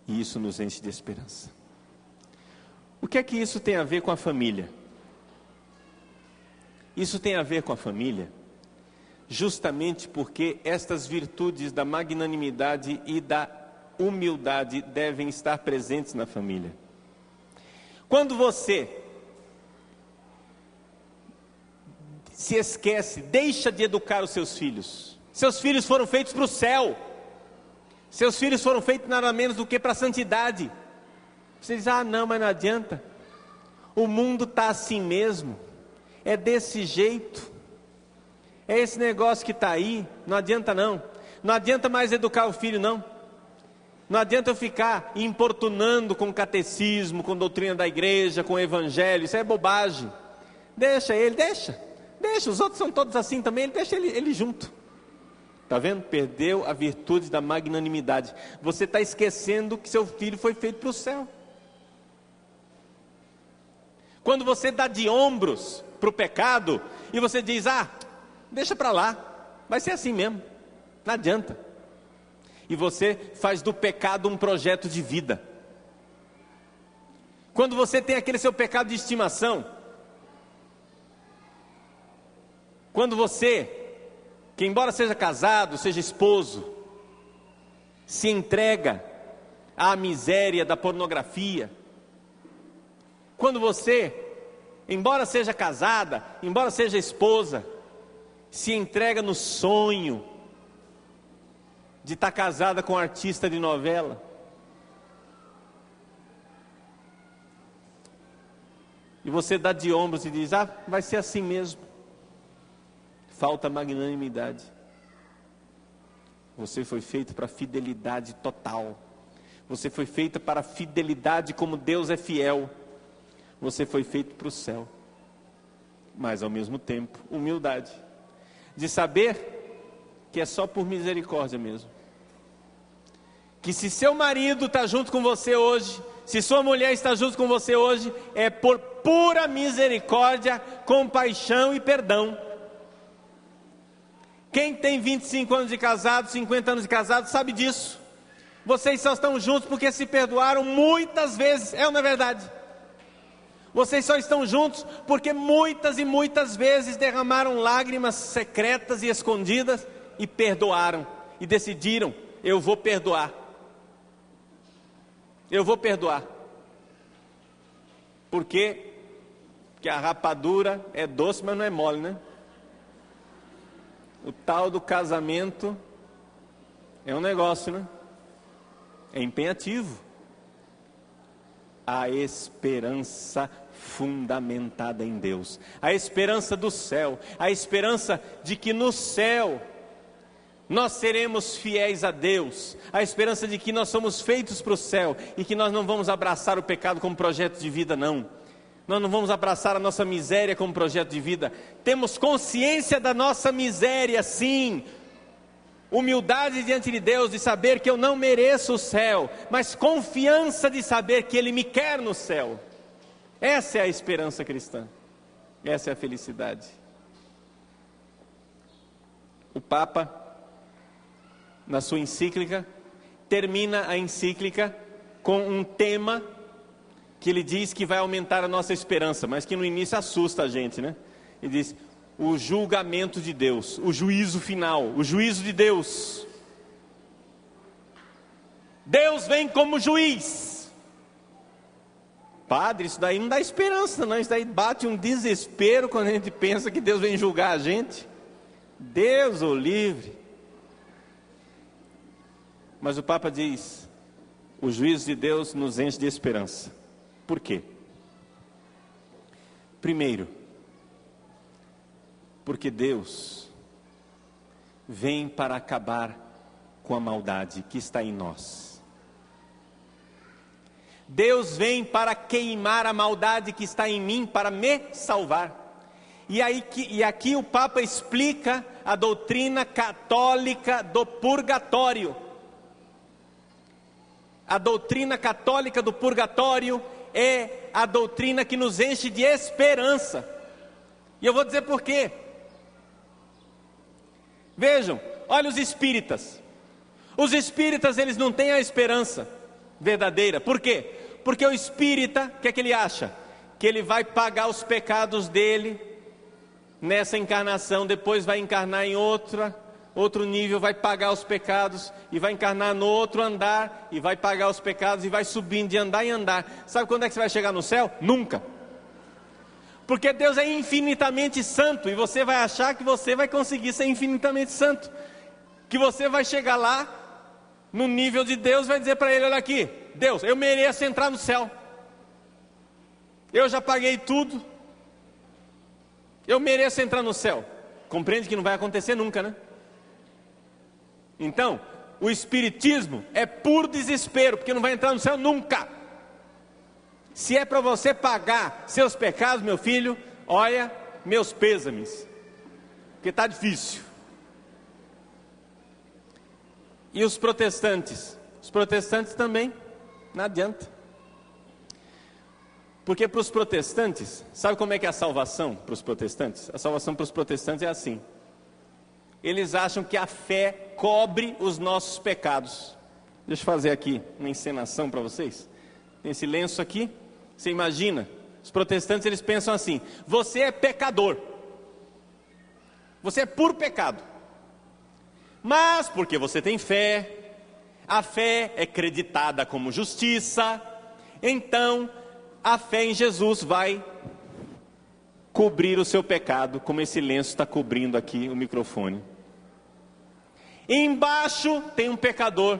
E isso nos enche de esperança. O que é que isso tem a ver com a família? Isso tem a ver com a família justamente porque estas virtudes da magnanimidade e da humildade devem estar presentes na família. Quando você se esquece, deixa de educar os seus filhos. Seus filhos foram feitos para o céu. Seus filhos foram feitos nada menos do que para a santidade. Você diz, não, mas não adianta. O mundo está assim mesmo. É desse jeito. É esse negócio que está aí. Não adianta não. Não adianta mais educar o filho não. Não adianta eu ficar importunando com catecismo, com doutrina da igreja, com evangelho. Isso é bobagem. Deixa ele, deixa. Os outros são todos assim também. Deixa ele junto. Está vendo? Perdeu a virtude da magnanimidade. Você está esquecendo que seu filho foi feito para o céu. Quando você dá de ombros para o pecado, e você diz, deixa para lá, vai ser assim mesmo, não adianta. E você faz do pecado um projeto de vida. Quando você tem aquele seu pecado de estimação, quando você, que embora seja casado, seja esposo, se entrega à miséria da pornografia, quando você, embora seja casada, embora seja esposa, se entrega no sonho de estar casada com um artista de novela, e você dá de ombros e diz, vai ser assim mesmo. Falta magnanimidade. Você foi feito para fidelidade total. Você foi feito para fidelidade como Deus é fiel. Você foi feito para o céu. Mas ao mesmo tempo, humildade. De saber que é só por misericórdia mesmo. Que se seu marido está junto com você hoje, se sua mulher está junto com você hoje, é por pura misericórdia, compaixão e perdão. Quem tem 25 anos de casado, 50 anos de casado, sabe disso. Vocês só estão juntos porque se perdoaram muitas vezes, ou não é verdade? Vocês só estão juntos porque muitas e muitas vezes derramaram lágrimas secretas e escondidas e perdoaram, e decidiram, eu vou perdoar. Eu vou perdoar. Por quê? Porque a rapadura é doce, mas não é mole, né? O tal do casamento é um negócio, né? É empenhativo. A esperança fundamentada em Deus, a esperança do céu, a esperança de que no céu nós seremos fiéis a Deus, a esperança de que nós somos feitos para o céu e que nós não vamos abraçar o pecado como projeto de vida, não. Nós não vamos abraçar a nossa miséria como projeto de vida. Temos consciência da nossa miséria, sim. Humildade diante de Deus, de saber que eu não mereço o céu, mas confiança de saber que Ele me quer no céu. Essa é a esperança cristã. Essa é a felicidade. O Papa, na sua encíclica, termina a encíclica com um tema que ele diz que vai aumentar a nossa esperança, mas que no início assusta a gente, né? Ele diz, o julgamento de Deus, o juízo final, o juízo de Deus. Deus vem como juiz. Padre, isso daí não dá esperança não, isso daí bate um desespero quando a gente pensa que Deus vem julgar a gente. Deus o livre. Mas o Papa diz, o juízo de Deus nos enche de esperança. Por quê? Primeiro, porque Deus vem para acabar com a maldade que está em nós. Deus vem para queimar a maldade que está em mim, para me salvar. E aqui o Papa explica a doutrina católica do purgatório. A doutrina católica do purgatório é a doutrina que nos enche de esperança. E eu vou dizer por quê. Vejam, olha os espíritas. Os espíritas, eles não têm a esperança verdadeira. Por quê? Porque o espírita, o que é que ele acha? Que ele vai pagar os pecados dele nessa encarnação, depois vai encarnar em outro nível, vai pagar os pecados, e vai encarnar no outro andar, e vai pagar os pecados, e vai subindo de andar em andar. Sabe quando é que você vai chegar no céu? Nunca. Porque Deus é infinitamente santo, e você vai achar que você vai conseguir ser infinitamente santo, que você vai chegar lá, no nível de Deus, vai dizer para ele: olha aqui, Deus, eu mereço entrar no céu. Eu já paguei tudo. Eu mereço entrar no céu. Compreende que não vai acontecer nunca, né? Então, o espiritismo é puro desespero, porque não vai entrar no céu nunca. Se é para você pagar seus pecados, meu filho, olha, meus pêsames, porque está difícil. E os protestantes? Os protestantes também, não adianta. Porque para os protestantes, sabe como é que é a salvação para os protestantes? A salvação para os protestantes é assim: eles acham que a fé cobre os nossos pecados. Deixa eu fazer aqui uma encenação para vocês. Tem esse lenço aqui, você imagina, os protestantes eles pensam assim: você é pecador, você é puro pecado, mas porque você tem fé, a fé é creditada como justiça, então a fé em Jesus vai cobrir o seu pecado, como esse lenço está cobrindo aqui o microfone. Embaixo tem um pecador,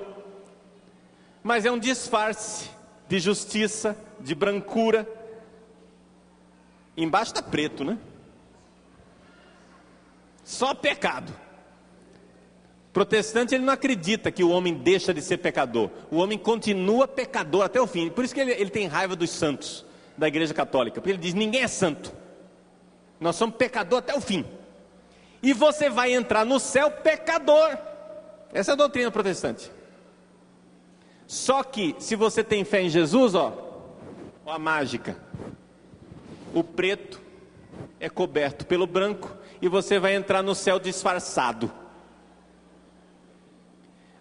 mas é um disfarce de justiça, de brancura. Embaixo está preto, né? Só pecado. Protestante, ele não acredita que o homem deixa de ser pecador. O homem continua pecador até o fim. Por isso que ele tem raiva dos santos da igreja católica, porque ele diz: ninguém é santo, nós somos pecador até o fim. E você vai entrar no céu pecador. Essa é a doutrina protestante. Só que se você tem fé em Jesus, ó a mágica: o preto é coberto pelo branco e você vai entrar no céu disfarçado.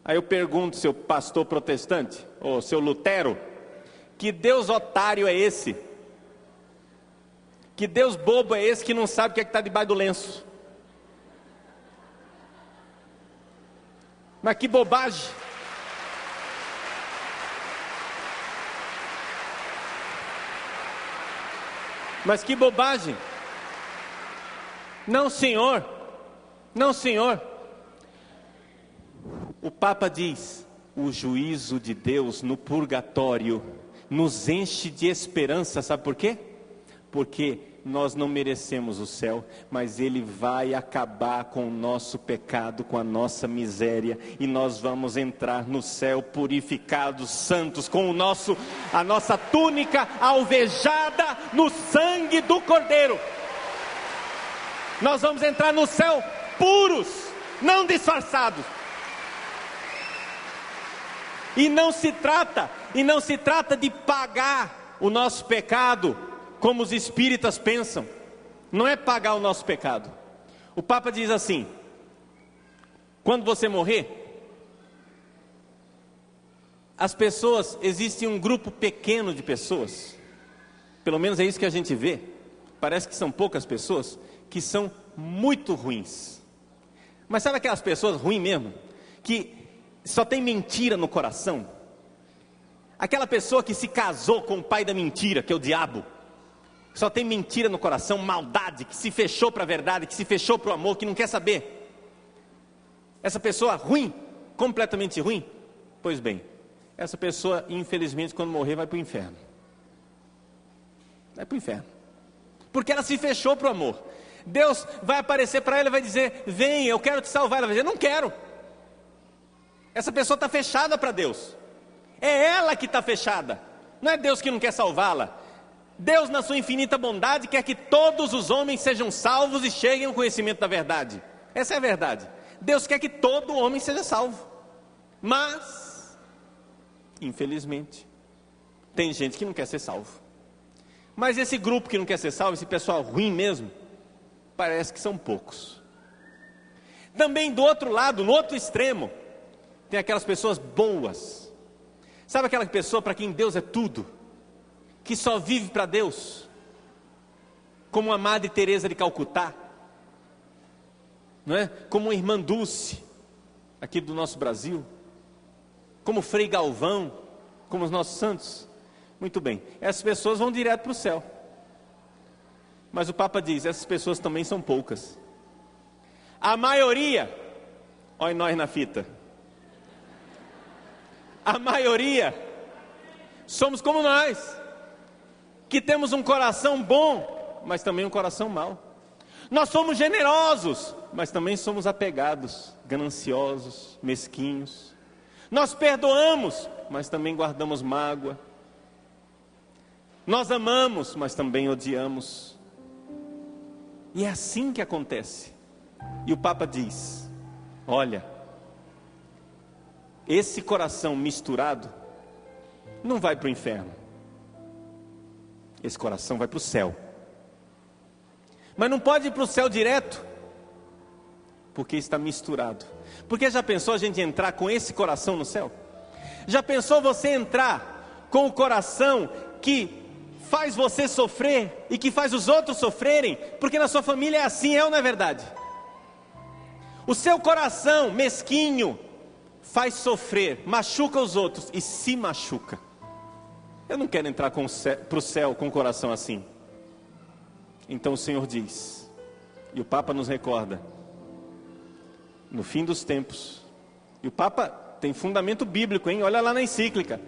Aí eu pergunto, seu pastor protestante, ou seu Lutero, que Deus otário é esse? Que Deus bobo é esse que não sabe o que é que está debaixo do lenço? Mas que bobagem! Mas que bobagem! Não, senhor, não, senhor. O Papa diz: o juízo de Deus no purgatório nos enche de esperança. Sabe por quê? Porque nós não merecemos o céu, mas Ele vai acabar com o nosso pecado, com a nossa miséria, e nós vamos entrar no céu purificados, santos, com a nossa túnica alvejada no sangue do Cordeiro. Nós vamos entrar no céu puros, não disfarçados. E não se trata de pagar o nosso pecado como os espíritas pensam. Não é pagar o nosso pecado. O Papa diz assim: quando você morrer, as pessoas, existe um grupo pequeno de pessoas, pelo menos é isso que a gente vê, parece que são poucas pessoas, que são muito ruins. Mas sabe aquelas pessoas ruins mesmo, que só tem mentira no coração? Aquela pessoa que se casou com o pai da mentira, que é o diabo, só tem mentira no coração, maldade, que se fechou para a verdade, que se fechou para o amor, que não quer saber. Essa pessoa ruim, completamente ruim, pois bem, essa pessoa, infelizmente, quando morrer, vai para o inferno. Vai para o inferno, porque ela se fechou para o amor. Deus vai aparecer para ela e vai dizer: vem, eu quero te salvar. Ela vai dizer: não quero. Essa pessoa está fechada para Deus. É ela que está fechada. Não é Deus que não quer salvá-la. Deus, na sua infinita bondade, quer que todos os homens sejam salvos e cheguem ao conhecimento da verdade. Essa é a verdade. Deus quer que todo homem seja salvo. Mas, infelizmente, tem gente que não quer ser salvo. Mas esse grupo que não quer ser salvo, esse pessoal ruim mesmo, parece que são poucos. Também do outro lado, no outro extremo, tem aquelas pessoas boas. Sabe aquela pessoa para quem Deus é tudo, que só vive para Deus, como a Madre Teresa de Calcutá, não é? Como a irmã Dulce, aqui do nosso Brasil, como Frei Galvão, como os nossos santos. Muito bem, essas pessoas vão direto para o céu. Mas o Papa diz: essas pessoas também são poucas. A maioria, olha nós na fita, a maioria, somos como nós, que temos um coração bom, mas também um coração mau. Nós somos generosos, mas também somos apegados, gananciosos, mesquinhos. Nós perdoamos, mas também guardamos mágoa. Nós amamos, mas também odiamos. E é assim que acontece. E o Papa diz: olha, esse coração misturado não vai para o inferno. Esse coração vai para o céu. Mas não pode ir para o céu direto, porque está misturado. Porque já pensou a gente entrar com esse coração no céu? Já pensou você entrar com o coração que faz você sofrer e que faz os outros sofrerem? Porque na sua família é assim, é ou não é verdade? O seu coração mesquinho faz sofrer, machuca os outros e se machuca. Eu não quero entrar para o céu com o coração assim. Então o Senhor diz, e o Papa nos recorda, no fim dos tempos, e o Papa tem fundamento bíblico, hein? Olha lá na encíclica,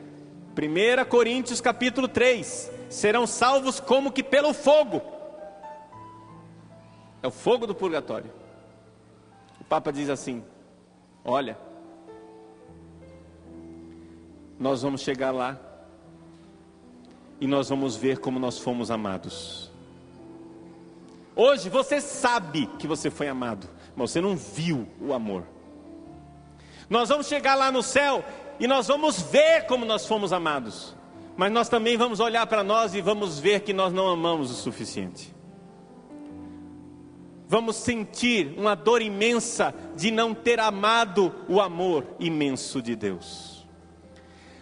1 Coríntios capítulo 3, serão salvos como que pelo fogo. É o fogo do purgatório. O Papa diz assim: olha, nós vamos chegar lá e nós vamos ver como nós fomos amados. Hoje você sabe que você foi amado, mas você não viu o amor. Nós vamos chegar lá no céu e nós vamos ver como nós fomos amados, mas nós também vamos olhar para nós e vamos ver que nós não amamos o suficiente. Vamos sentir uma dor imensa de não ter amado o amor imenso de Deus.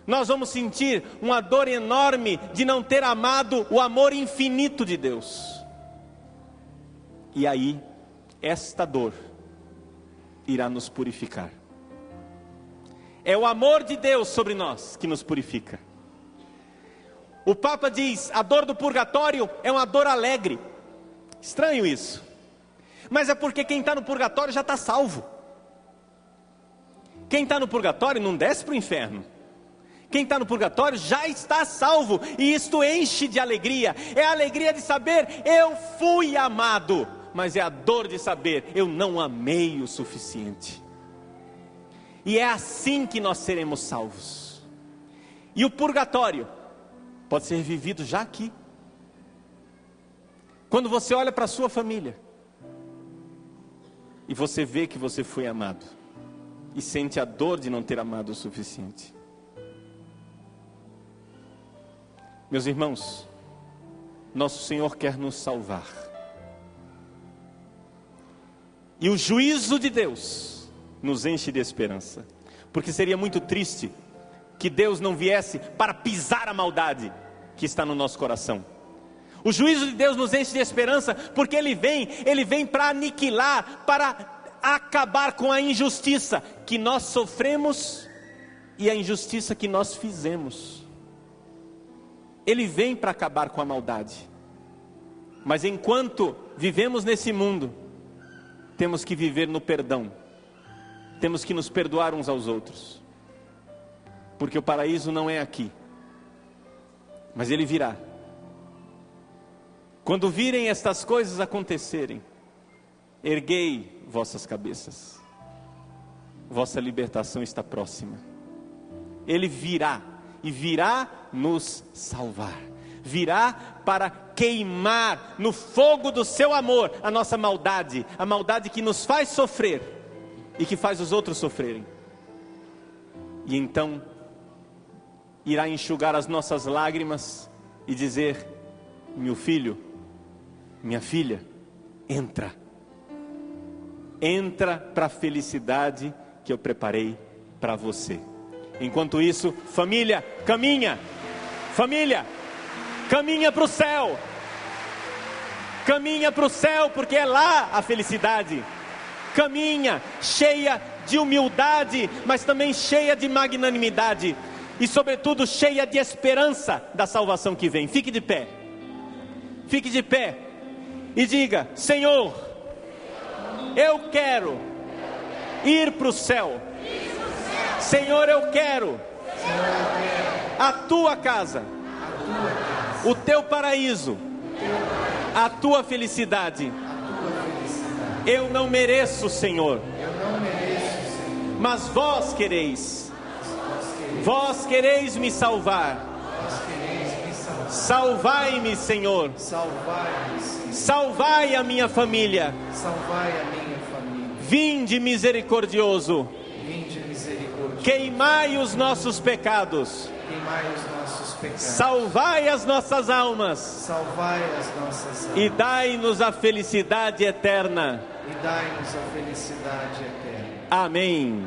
Nós vamos sentir uma dor enorme de não ter amado o amor infinito de Deus. E aí, esta dor irá nos purificar. É o amor de Deus sobre nós que nos purifica. O Papa diz, a dor do purgatório é uma dor alegre. Estranho isso. Mas é porque quem está no purgatório já está salvo. Quem está no purgatório não desce para o inferno. Quem está no purgatório já está salvo. E isto enche de alegria. É a alegria de saber, eu fui amado. Mas é a dor de saber, eu não amei o suficiente. E é assim que nós seremos salvos. E o purgatório pode ser vivido já aqui. Quando você olha para a sua família e você vê que você foi amado e sente a dor de não ter amado o suficiente. Meus irmãos, nosso Senhor quer nos salvar. E o juízo de Deus nos enche de esperança. Porque seria muito triste que Deus não viesse para pisar a maldade que está no nosso coração. O juízo de Deus nos enche de esperança, porque Ele vem para aniquilar, para acabar com a injustiça que nós sofremos e a injustiça que nós fizemos. Ele vem para acabar com a maldade. Mas enquanto vivemos nesse mundo, temos que viver no perdão. Temos que nos perdoar uns aos outros. Porque o paraíso não é aqui, mas ele virá. Quando virem estas coisas acontecerem, erguei vossas cabeças. Vossa libertação está próxima. Ele virá, e virá nos salvar. Virá para queimar no fogo do seu amor a nossa maldade, a maldade que nos faz sofrer e que faz os outros sofrerem. E então irá enxugar as nossas lágrimas e dizer: meu filho, minha filha, entra para a felicidade que eu preparei para você. Enquanto isso, família, caminha para o céu. Caminha para o céu, porque é lá a felicidade. Caminha cheia de humildade, mas também cheia de magnanimidade. E sobretudo cheia de esperança da salvação que vem. Fique de pé. Fique de pé. E diga: Senhor, eu quero ir para o céu. Senhor, eu quero a tua casa, o teu paraíso, a tua felicidade. Eu não mereço, Senhor, mas vós quereis me salvar. Salvai-me, Senhor. Salvai a minha família. Vinde misericordioso. Queimai os nossos pecados. Salvai as nossas almas. E dai-nos a felicidade eterna. Amém.